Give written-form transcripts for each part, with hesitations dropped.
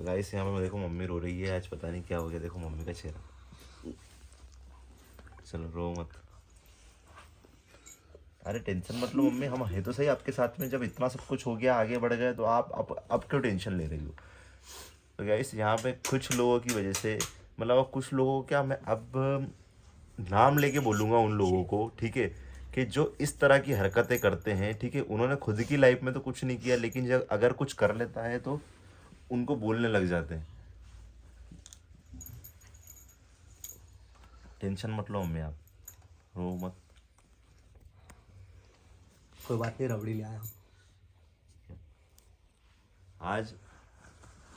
तो गाइस यहाँ पे देखो मम्मी रो रही है, आज पता नहीं क्या हो गया, देखो मम्मी का चेहरा। चलो रो मत। अरे टेंशन मत लो मम्मी, हम है तो सही आपके साथ में। जब इतना सब कुछ हो गया, आगे बढ़ गए, तो आप अब क्यों टेंशन ले रही हो। तो गाइस यहाँ पे कुछ लोगों की वजह से, मतलब अब कुछ लोगों को क्या, मैं अब नाम लेके बोलूँगा उन लोगों को, ठीक है, कि जो इस तरह की हरकतें करते हैं, ठीक है, उन्होंने खुद की लाइफ में तो कुछ नहीं किया, लेकिन जब अगर कुछ कर लेता है तो उनको बोलने लग जाते हैं। टेंशन मत लो मम्मी, आप रो मत। कोई बात नहीं, रबड़ी ले आया हूँ। आज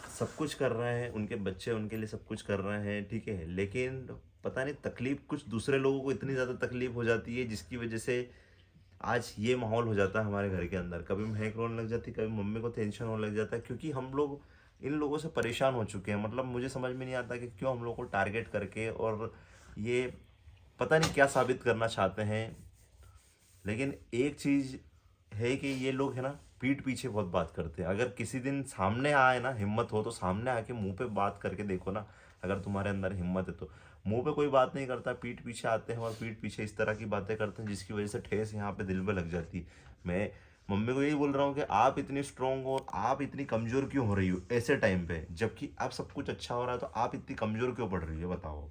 सब कुछ कर रहे हैं, उनके बच्चे उनके लिए सब कुछ कर रहे हैं, ठीक है, लेकिन पता नहीं तकलीफ कुछ दूसरे लोगों को इतनी ज़्यादा तकलीफ हो जाती है, जिसकी वजह से आज ये माहौल हो जाता है हमारे घर के अंदर। कभी महक रोने लग जाती, कभी मम्मी को टेंशन होने लग जाता है, क्योंकि हम लोग इन लोगों से परेशान हो चुके हैं। मतलब मुझे समझ में नहीं आता कि क्यों हम लोग को टारगेट करके, और ये पता नहीं क्या साबित करना चाहते हैं। लेकिन एक चीज़ है कि ये लोग है ना, पीठ पीछे बहुत बात करते हैं। अगर किसी दिन सामने आए ना, हिम्मत हो तो सामने आके मुंह पे बात करके देखो ना, अगर तुम्हारे अंदर हिम्मत है तो। मुंह पे कोई बात नहीं करता, पीठ पीछे आते हैं और पीठ पीछे इस तरह की बातें करते हैं, जिसकी वजह से ठेस यहाँ पे दिल पे लग जाती है। मैं मम्मी को यही बोल रहा हूँ कि आप इतनी स्ट्रोंग हो, आप इतनी कमज़ोर क्यों हो रही हो ऐसे टाइम पे, जबकि आप सब कुछ अच्छा हो रहा है, तो आप इतनी कमज़ोर क्यों पड़ रही हो, बताओ,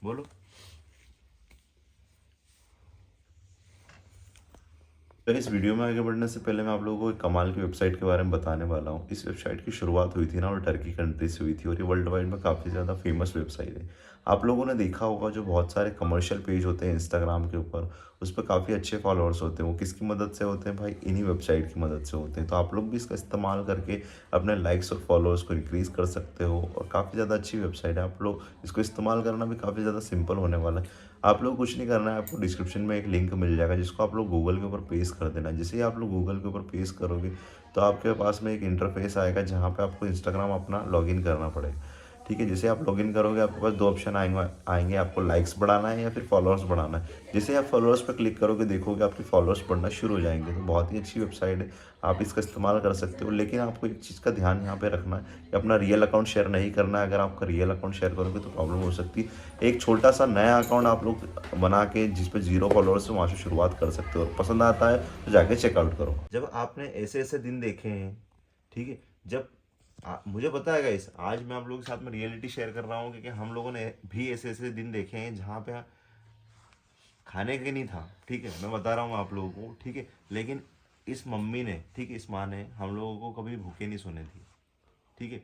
बोलो। तो इस वीडियो में आगे बढ़ने से पहले मैं आप लोगों को एक कमाल की वेबसाइट के बारे में बताने वाला हूँ। इस वेबसाइट की शुरुआत हुई थी ना, और टर्की कंट्री से हुई थी, और ये वर्ल्ड वाइड में काफ़ी ज़्यादा फेमस वेबसाइट है। आप लोगों ने देखा होगा जो बहुत सारे कमर्शियल पेज होते हैं इंस्टाग्राम के ऊपर, उस पर काफ़ी अच्छे फॉलोअर्स होते हैं। वो किसकी मदद से होते हैं भाई, इन्हीं वेबसाइट की मदद से होते हैं। तो आप लोग भी इसका इस्तेमाल करके अपने लाइक्स और फॉलोअर्स को इंक्रीज़ कर सकते हो, और काफ़ी ज़्यादा अच्छी वेबसाइट है। आप लोग इसको इस्तेमाल करना भी काफ़ी ज़्यादा सिंपल होने वाला है। आप लोग कुछ नहीं करना है, आपको डिस्क्रिप्शन में एक लिंक मिल जाएगा, जिसको आप लोग गूगल के ऊपर पेस्ट कर देना है। जैसे ही आप लोग गूगल के ऊपर पेस्ट करोगे, तो आपके पास में एक इंटरफेस आएगा, जहाँ पे आपको इंस्टाग्राम अपना लॉगिन करना पड़ेगा, ठीक है। जैसे आप लॉगिन करोगे, आपके पास दो ऑप्शन आएंगे, आपको लाइक्स बढ़ाना है या फिर फॉलोअर्स बढ़ाना है। जैसे आप फॉलोअर्स पर क्लिक करोगे, देखोगे आपके फॉलोअर्स बढ़ना शुरू हो जाएंगे। तो बहुत ही अच्छी वेबसाइट है, आप इसका इस्तेमाल कर सकते हो। लेकिन आपको एक चीज़ का ध्यान यहाँ पे रखना है कि अपना रियल अकाउंट शेयर नहीं करना है। अगर आपका रियल अकाउंट शेयर करोगे तो प्रॉब्लम हो सकती है। एक छोटा सा नया अकाउंट आप लोग बना के, जिस पे 0 फॉलोअर्स है, वहाँ से शुरुआत कर सकते हो। पसंद आता है तो जाके चेकआउट करो। जब आपने ऐसे ऐसे दिन देखे हैं, ठीक है, जब मुझे पता है गाइस, आज मैं आप लोगों के साथ में रियलिटी शेयर कर रहा हूँ, क्योंकि हम लोगों ने भी ऐसे ऐसे दिन देखे हैं जहाँ पे खाने के नहीं था, ठीक है, मैं बता रहा हूँ आप लोगों को, ठीक है, लेकिन इस मम्मी ने, ठीक है, इस माँ ने हम लोगों को कभी भूखे नहीं सोने दी, ठीक है,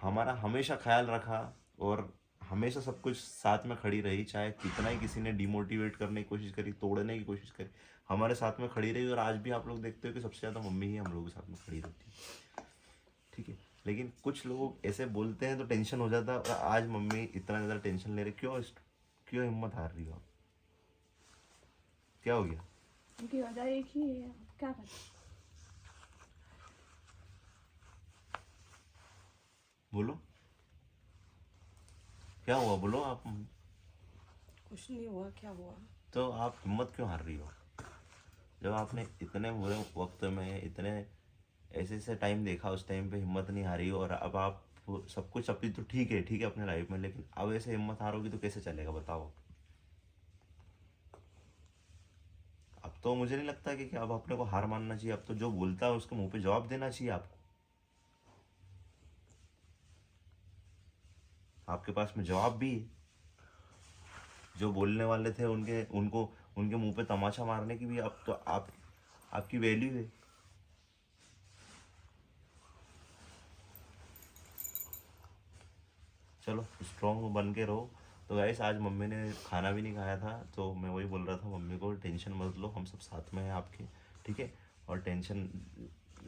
हमारा हमेशा ख्याल रखा, और हमेशा सब कुछ साथ में खड़ी रही। चाहे कितना ही किसी ने डिमोटिवेट करने की कोशिश करी, तोड़ने की कोशिश करी, हमारे साथ में खड़ी रही। और आज भी आप लोग देखते हो कि सबसे ज़्यादा मम्मी ही हम लोगों के साथ में खड़ी रहती है, ठीक है। लेकिन कुछ लोग ऐसे बोलते हैं तो टेंशन हो जाता है, और आज मम्मी इतना ज़्यादा टेंशन ले रही, क्यों क्यों हिम्मत हार रही हो आप? क्या हो गया? उनकी वजह एक ही है, क्या करें। बोलो, क्या हुआ, बोलो आप। कुछ नहीं हुआ, क्या हुआ। तो आप हिम्मत क्यों हार रही हो? जब आपने इतने बुरे वक्त में, इतने ऐसे ऐसे टाइम देखा, उस टाइम पे हिम्मत नहीं हारी, और अब आप सब कुछ अभी तो ठीक है, ठीक है अपने लाइफ में, लेकिन अब ऐसे हिम्मत हारोगी तो कैसे चलेगा, बताओ। अब तो मुझे नहीं लगता कि अब अपने को हार मानना चाहिए। अब तो जो बोलता है उसके मुंह पे जवाब देना चाहिए आपको। आपके पास में जवाब भी है। जो बोलने वाले थे उनके उनको उनके मुंह पे तमाचा मारने की भी अब तो आपकी वैल्यू है। चलो स्ट्रॉन्ग बन के रहो। तो गाइस, आज मम्मी ने खाना भी नहीं खाया था, तो मैं वही बोल रहा था मम्मी को, टेंशन मत लो, हम सब साथ में हैं आपके, ठीक है। और टेंशन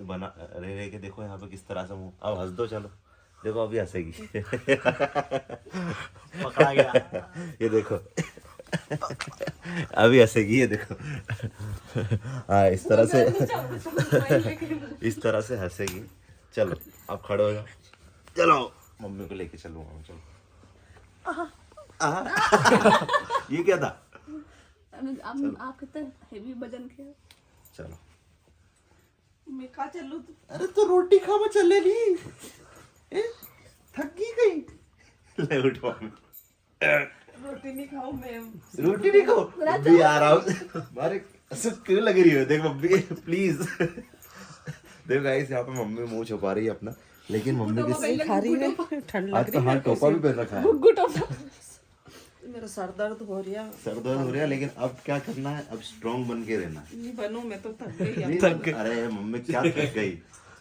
बना रह रह के देखो यहाँ पे किस तरह से मुँह, अब हंस दो, चलो देखो अभी हंसेगी। पकड़ा गया। ये देखो, अभी हंसेगी, ये देखो। हाँ, इस तरह से इस तरह से हंसेगी। चलो आप खड़े हो जाओ, चलो मम्मी को लेके चलूंगा मैं, चलो। ये क्या था? आप कितना हेवी वजन के हो। चलो मैं कहा चलूँ तो अरे तो रोटी खा मैं चले नहीं थक गई ले उठ मम्मी रोटी नहीं खाऊं मैं। रोटी नहीं खाओ भी आराम से मारे असर क्यों लग रही है देख मम्मी प्लीज देखो गाइस यहाँ पे मम्मी मुंह छुपा रही है अपना लेकिन मम्मी की खा रही है ठंड आज तो हाँ टोपा भी पहन रखा है गुग्गू टोपा। मेरा सर दर्द हो रहा है। सर दर्द हो रहा है लेकिन अब क्या करना है अब स्ट्रांग बन के रहना है नहीं बनूं मैं तो थक गई अब। नहीं थक अरे मम्मी क्या थक गई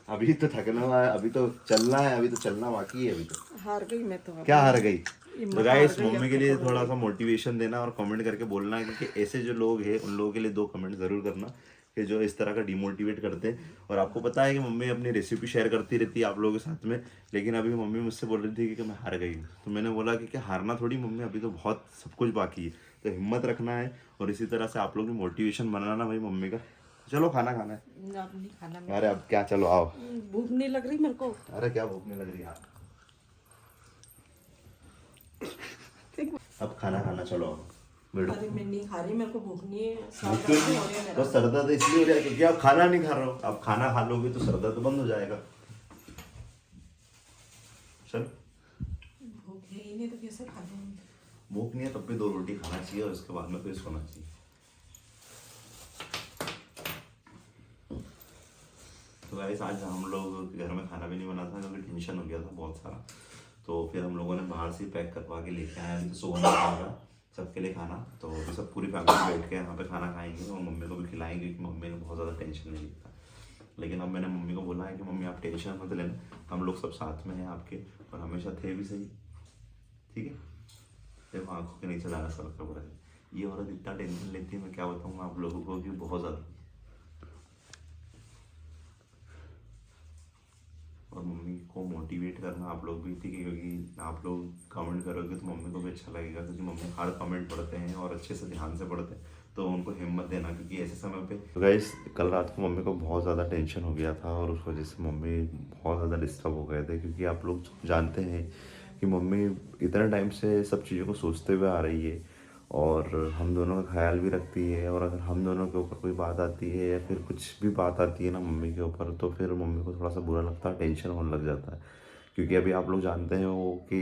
अभी तो थकना हुआ है अभी तो चलना है अभी तो चलना बाकी है अभी तो हार गई मैं तो अब। क्या हार गई हिम्मत तो गाइस हार गई, मम्मी अब के लिए तो थोड़ा सा मोटिवेशन देना और कमेंट करके बोलना है क्योंकि ऐसे जो लोग हैं उन लोगों के लिए 2 कमेंट जरूर करना कि जो इस तरह का डिमोटिवेट करते हैं और आपको पता है कि मम्मी अपनी रेसिपी शेयर करती रहती है आप लोगों के साथ में लेकिन अभी मम्मी मुझसे बोल रही थी कि मैं हार गई तो मैंने बोला कि क्या हारना थोड़ी मम्मी अभी तो बहुत सब कुछ बाकी है तो हिम्मत रखना है और इसी तरह से आप लोग भी मोटिवेशन बनाना भाई मम्मी का चलो खाना खाना है अब नहीं खाना मैं। अरे अब क्या चलो आओ भूख नहीं लग रही मेरे को। अरे क्या भूख नहीं लग रही यार अब खाना खाना चलो आओ बैठो अरे मैं नहीं खा रही मेरे को भूख नहीं है। सर भूख दर्द क्यों हो रहा है नहीं? मेरा। तो सर दर्द इसलिए हो रहा है क्योंकि आप खाना नहीं खा रहे हो आप खाना खा लोगे तो सर दर्द बंद हो जाएगा चल भूख है ही नहीं तो कैसे खा लूँ। भूख नहीं है तब भी 2 रोटी खाना चाहिए और उसके बाद में फिर सोना चाहिए तो गाइस आज हम लोग घर में खाना भी नहीं बना था क्योंकि टेंशन हो गया था बहुत सारा तो फिर हम लोगों ने बाहर से पैक करवा के लेके आए अभी तो सोना खाएगा सबके लिए खाना तो अभी सब पूरी फैमिली बैठ के यहाँ पे खाना खाएंगे और मम्मी को भी खिलाएंगे क्योंकि मम्मी को बहुत ज़्यादा टेंशन नहीं लेता लेकिन अब मैंने मम्मी को बोला है कि मम्मी आप टेंशन मत लेना हम लोग सब साथ में हैं आपके और हमेशा थे भी सही ठीक है देखो आंखों के नीचे लाना सर का बड़ा ये औरत इतना टेंशन लेती है मैं क्या बताऊँ आप लोगों को कि बहुत ज़्यादा और मम्मी को मोटिवेट करना आप लोग भी ठीक है क्योंकि आप लोग कमेंट करोगे तो मम्मी को भी अच्छा लगेगा क्योंकि मम्मी हर कमेंट पढ़ते हैं और अच्छे से ध्यान से पढ़ते हैं तो उनको हिम्मत देना क्योंकि ऐसे समय पे तो गाइस कल रात को मम्मी को बहुत ज़्यादा टेंशन हो गया था और उस वजह से मम्मी बहुत ज़्यादा डिस्टर्ब हो गए थे क्योंकि आप लोग जानते हैं कि मम्मी इतने टाइम से सब चीज़ों को सोचते हुए आ रही है और हम दोनों का ख्याल भी रखती है और अगर हम दोनों के ऊपर कोई बात आती है या फिर कुछ भी बात आती है ना मम्मी के ऊपर तो फिर मम्मी को थोड़ा सा बुरा लगता है टेंशन होने लग जाता है क्योंकि अभी आप लोग जानते हैं वो कि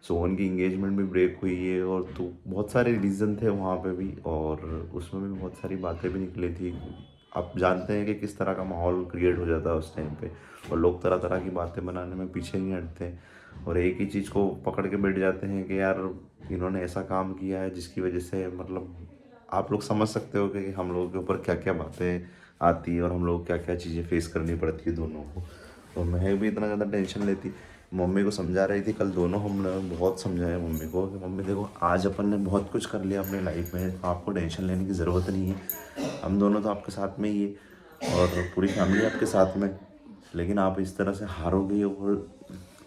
सोहन की इंगेजमेंट भी ब्रेक हुई है और तो बहुत सारे रीज़न थे वहाँ पे भी और उसमें भी बहुत सारी बातें भी निकली थी आप जानते हैं कि किस तरह का माहौल क्रिएट हो जाता है उस टाइम पे और लोग तरह तरह की बातें बनाने में पीछे नहीं हटते और एक ही चीज़ को पकड़ के बैठ जाते हैं कि यार इन्होंने ऐसा काम किया है जिसकी वजह से मतलब आप लोग समझ सकते हो कि हम लोगों के ऊपर क्या क्या बातें आती है और हम लोग क्या क्या चीज़ें फेस करनी पड़ती है दोनों को और मैं भी इतना ज़्यादा टेंशन लेती मम्मी को समझा रही थी कल दोनों हमने बहुत समझाया मम्मी को कि मम्मी देखो आज अपन ने बहुत कुछ कर लिया अपनी लाइफ में आपको टेंशन लेने की ज़रूरत नहीं है हम दोनों तो आपके साथ में ही है और पूरी फैमिली आपके साथ में लेकिन आप इस तरह से हारोगे और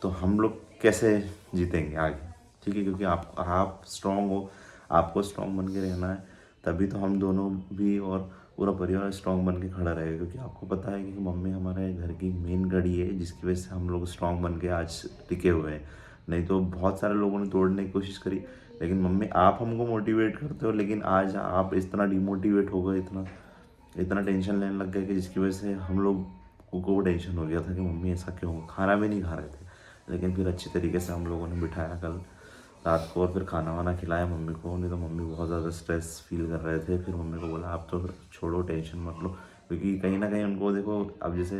तो हम लोग कैसे जीतेंगे आगे ठीक है क्योंकि आप स्ट्रांग हो आपको स्ट्रांग बन के रहना है तभी तो हम दोनों भी और पूरा परिवार स्ट्रांग बन के खड़ा रहेगा क्योंकि आपको पता है कि मम्मी हमारे घर की मेन कड़ी है जिसकी वजह से हम लोग स्ट्रांग बन के आज टिके हुए हैं नहीं तो बहुत सारे लोगों ने तोड़ने की कोशिश करी लेकिन मम्मी आप हमको मोटिवेट करते हो लेकिन आज आप इस तरह डिमोटिवेट हो गए इतना टेंशन लेने लग गए कि जिसकी वजह से हम लोग को टेंशन हो गया था कि मम्मी ऐसा क्यों खाना भी नहीं खा रहे थे लेकिन फिर अच्छी तरीके से हम लोगों ने बिठाया कल रात को और फिर खाना वाना खिलाया मम्मी को नहीं तो मम्मी बहुत ज़्यादा स्ट्रेस फील कर रहे थे फिर मम्मी को बोला आप तो छोड़ो टेंशन मत लो क्योंकि कहीं ना कहीं उनको देखो अब जैसे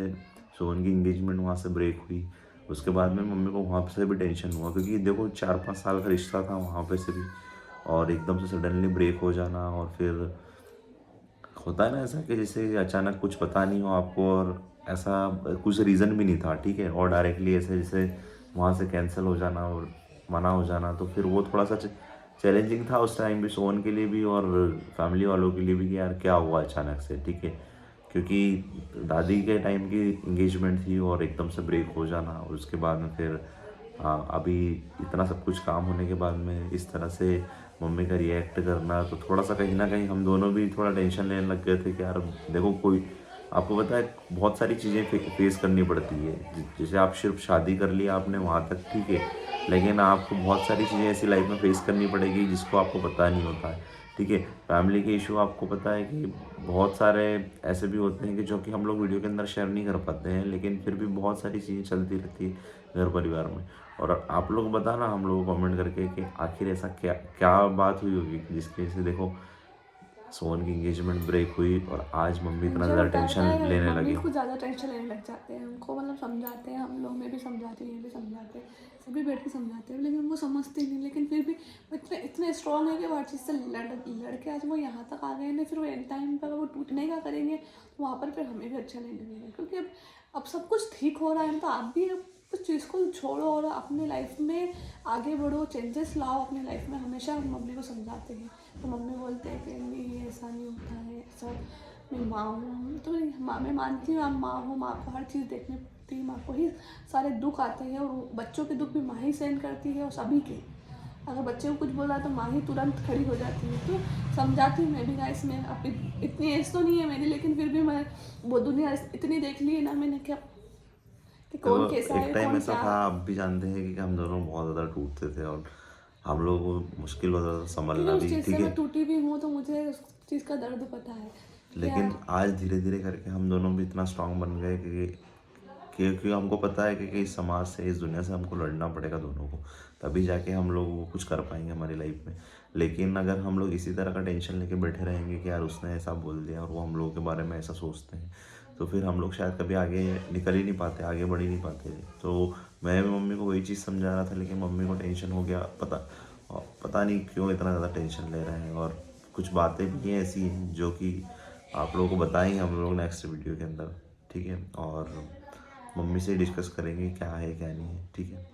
सोहन की इंगेजमेंट वहाँ से ब्रेक हुई उसके बाद में मम्मी को वहाँ से भी टेंशन हुआ क्योंकि देखो 4-5 साल का रिश्ता था वहाँ पे से भी और एकदम से सडनली ब्रेक हो जाना और फिर होता है ना ऐसा कि जैसे अचानक कुछ पता नहीं हो आपको और ऐसा कुछ रीज़न भी नहीं था ठीक है और डायरेक्टली ऐसे जैसे वहाँ से कैंसिल हो जाना और मना हो जाना तो फिर वो थोड़ा सा चैलेंजिंग था उस टाइम भी सोहन के लिए भी और फैमिली वालों के लिए भी कि यार क्या हुआ अचानक से ठीक है क्योंकि दादी के टाइम की इंगेजमेंट थी और एकदम से ब्रेक हो जाना और उसके बाद में फिर अभी इतना सब कुछ काम होने के बाद में इस तरह से मम्मी का रिएक्ट करना तो थोड़ा सा कहीं ना कहीं हम दोनों भी थोड़ा टेंशन लेने लग गए थे कि यार देखो कोई आपको पता है बहुत सारी चीज़ें फेस करनी पड़ती है जैसे आप सिर्फ शादी कर लिया आपने वहाँ तक ठीक है लेकिन आपको बहुत सारी चीज़ें ऐसी लाइफ में फेस करनी पड़ेगी जिसको आपको पता नहीं होता है ठीक है। फैमिली के इशू आपको पता है कि बहुत सारे ऐसे भी होते हैं कि जो कि हम लोग वीडियो के अंदर शेयर नहीं कर पाते हैं, लेकिन फिर भी बहुत सारी चीज़ें चलती रहती है घर परिवार में। और आप लोग बताना हम लोग को कमेंट करके कि आखिर ऐसा क्या क्या बात हुई होगी कि जिसकी वजह से देखो सोहन की एंगेजमेंट ब्रेक हुई और आज मम्मी इतना ज़्यादा टेंशन लेने लगी। कुछ ज़्यादा टेंशन लेने लग जाते हैं, उनको मतलब समझाते हैं हम लोग, मैं भी समझाती हूँ, ये भी समझाते हैं, सभी बैठ के समझाते हैं, लेकिन वो समझते नहीं। लेकिन फिर भी वो इतने स्ट्रॉन्ग है कि वो हर चीज़ से लड़ के आज वो यहाँ तक आ गए हैं। फिर वो एंड टाइम पर वो टूटने का करेंगे तो वहाँ पर फिर हमें भी अच्छा नहीं लगेगा, क्योंकि अब सब कुछ ठीक हो रहा है, तो आप भी उस चीज़ को छोड़ो और अपने लाइफ में आगे बढ़ो, चेंजेस लाओ अपने लाइफ में। हमेशा हम मम्मी को समझाते हैं तो मम्मी बोलते हैं कि नहीं ऐसा नहीं होता है, ऐसा मैं माँ हूँ, तो मैं मानती हूँ आप माँ हो, माँ को हर चीज़ देखनी पड़ती है, माँ को ही सारे दुख आते हैं और बच्चों के दुख भी माँ ही सहन करती है और सभी के। अगर बच्चे को कुछ बोला तो माँ ही तुरंत खड़ी हो जाती है। तो समझाती हूँ मैं भी गाइस, मैं अब इतनी एज तो नहीं है मेरी, लेकिन फिर भी मैं वो दुनिया इतनी देख ली है ना मैंने, क्या कि कौन कैसा है, एक टाइम कौन ऐसा क्या। था, आप भी जानते हैं कि हम दोनों बहुत ज़्यादा टूटते थे और हम लोगों को मुश्किल होता था संभलना उस भी, चीज़ से ठीक है। मैं टूटी भी हूँ तो मुझे उस चीज़ का दर्द पता है। लेकिन आज धीरे धीरे करके हम दोनों भी इतना स्ट्रांग बन गए क्योंकि हमको पता है कि इस समाज से, इस दुनिया से हमको लड़ना पड़ेगा दोनों को, तभी जाके हम लोग वो कुछ कर पाएंगे हमारी लाइफ में। लेकिन अगर हम लोग इसी तरह का टेंशन लेके बैठे रहेंगे कि यार उसने ऐसा बोल दिया और वो हम लोगों के बारे में ऐसा सोचते हैं, तो फिर हम लोग शायद कभी आगे निकल ही नहीं पाते, आगे बढ़ ही नहीं पाते। तो मैं भी मम्मी को वही चीज़ समझा रहा था, लेकिन मम्मी को टेंशन हो गया, पता नहीं क्यों इतना ज़्यादा टेंशन ले रहे हैं। और कुछ बातें भी हैं ऐसी हैं जो कि आप लोगों को बताएंगे हम लोग नेक्स्ट वीडियो के अंदर, ठीक है। और मम्मी से डिस्कस करेंगे क्या है क्या नहीं है, ठीक है।